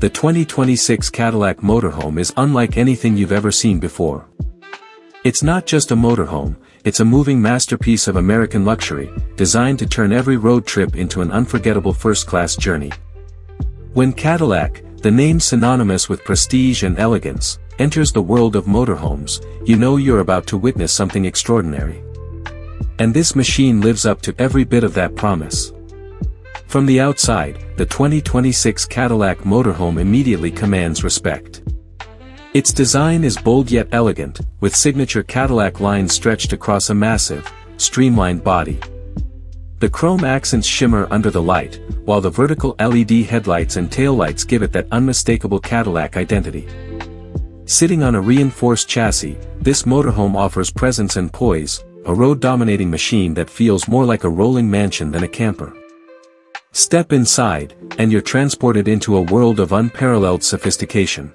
The 2026 Cadillac Motorhome is unlike anything you've ever seen before. It's not just a motorhome, it's a moving masterpiece of American luxury, designed to turn every road trip into an unforgettable first-class journey. When Cadillac, the name synonymous with prestige and elegance, enters the world of motorhomes, you know you're about to witness something extraordinary. And this machine lives up to every bit of that promise. From the outside, the 2026 Cadillac Motorhome immediately commands respect. Its design is bold yet elegant, with signature Cadillac lines stretched across a massive, streamlined body. The chrome accents shimmer under the light, while the vertical LED headlights and taillights give it that unmistakable Cadillac identity. Sitting on a reinforced chassis, this motorhome offers presence and poise, a road-dominating machine that feels more like a rolling mansion than a camper. Step inside, and you're transported into a world of unparalleled sophistication.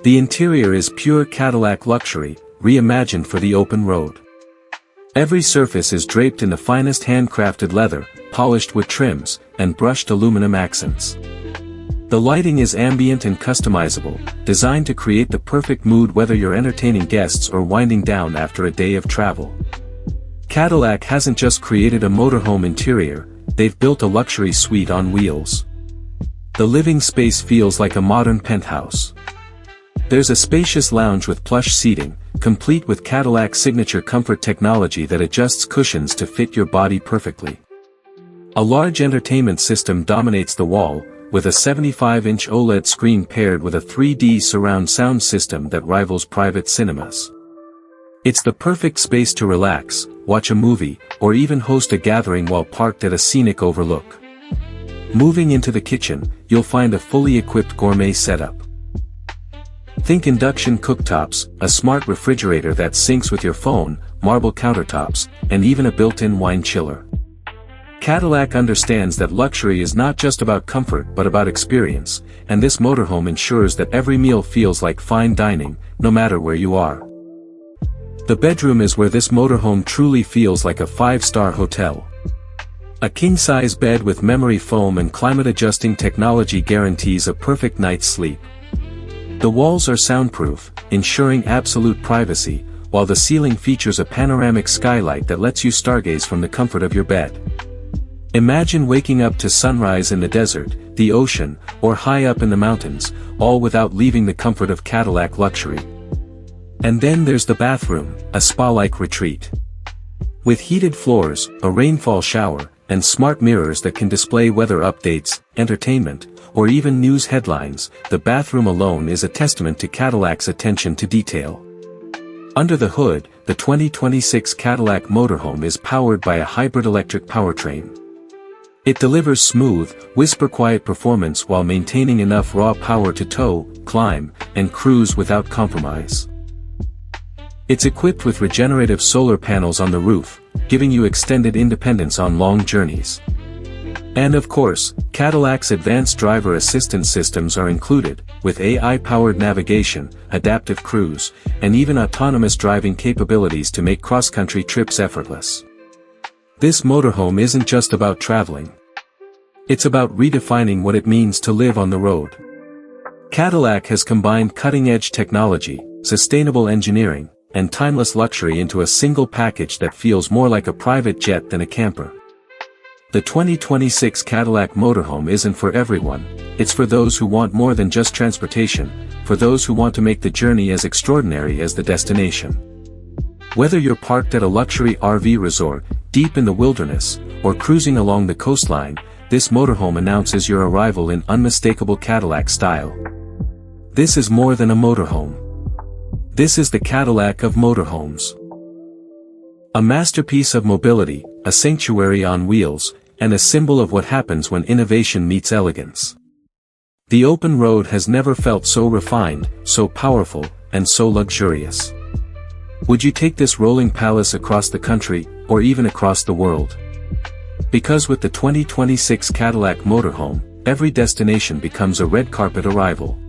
The interior is pure Cadillac luxury, reimagined for the open road. Every surface is draped in the finest handcrafted leather, polished wood trims, and brushed aluminum accents. The lighting is ambient and customizable, designed to create the perfect mood whether you're entertaining guests or winding down after a day of travel. Cadillac hasn't just created a motorhome interior, they've built a luxury suite on wheels. The living space feels like a modern penthouse. There's a spacious lounge with plush seating, complete with Cadillac's signature comfort technology that adjusts cushions to fit your body perfectly. A large entertainment system dominates the wall, with a 75-inch OLED screen paired with a 3D surround sound system that rivals private cinemas. It's the perfect space to relax, watch a movie, or even host a gathering while parked at a scenic overlook. Moving into the kitchen, you'll find a fully equipped gourmet setup. Think induction cooktops, a smart refrigerator that syncs with your phone, marble countertops, and even a built-in wine chiller. Cadillac understands that luxury is not just about comfort but about experience, and this motorhome ensures that every meal feels like fine dining, no matter where you are. The bedroom is where this motorhome truly feels like a 5-star hotel. A king-size bed with memory foam and climate-adjusting technology guarantees a perfect night's sleep. The walls are soundproof, ensuring absolute privacy, while the ceiling features a panoramic skylight that lets you stargaze from the comfort of your bed. Imagine waking up to sunrise in the desert, the ocean, or high up in the mountains, all without leaving the comfort of Cadillac luxury. And then there's the bathroom, a spa-like retreat. With heated floors, a rainfall shower, and smart mirrors that can display weather updates, entertainment, or even news headlines, the bathroom alone is a testament to Cadillac's attention to detail. Under the hood, the 2026 Cadillac Motorhome is powered by a hybrid electric powertrain. It delivers smooth, whisper-quiet performance while maintaining enough raw power to tow, climb, and cruise without compromise. It's equipped with regenerative solar panels on the roof, giving you extended independence on long journeys. And of course, Cadillac's advanced driver assistance systems are included, with AI-powered navigation, adaptive cruise, and even autonomous driving capabilities to make cross-country trips effortless. This motorhome isn't just about traveling. It's about redefining what it means to live on the road. Cadillac has combined cutting-edge technology, sustainable engineering, and timeless luxury into a single package that feels more like a private jet than a camper. The 2026 Cadillac Motorhome isn't for everyone, it's for those who want more than just transportation, for those who want to make the journey as extraordinary as the destination. Whether you're parked at a luxury RV resort, deep in the wilderness, or cruising along the coastline, this motorhome announces your arrival in unmistakable Cadillac style. This is more than a motorhome. This is the Cadillac of motorhomes. A masterpiece of mobility, a sanctuary on wheels, and a symbol of what happens when innovation meets elegance. The open road has never felt so refined, so powerful, and so luxurious. Would you take this rolling palace across the country, or even across the world? Because with the 2026 Cadillac Motorhome, every destination becomes a red carpet arrival.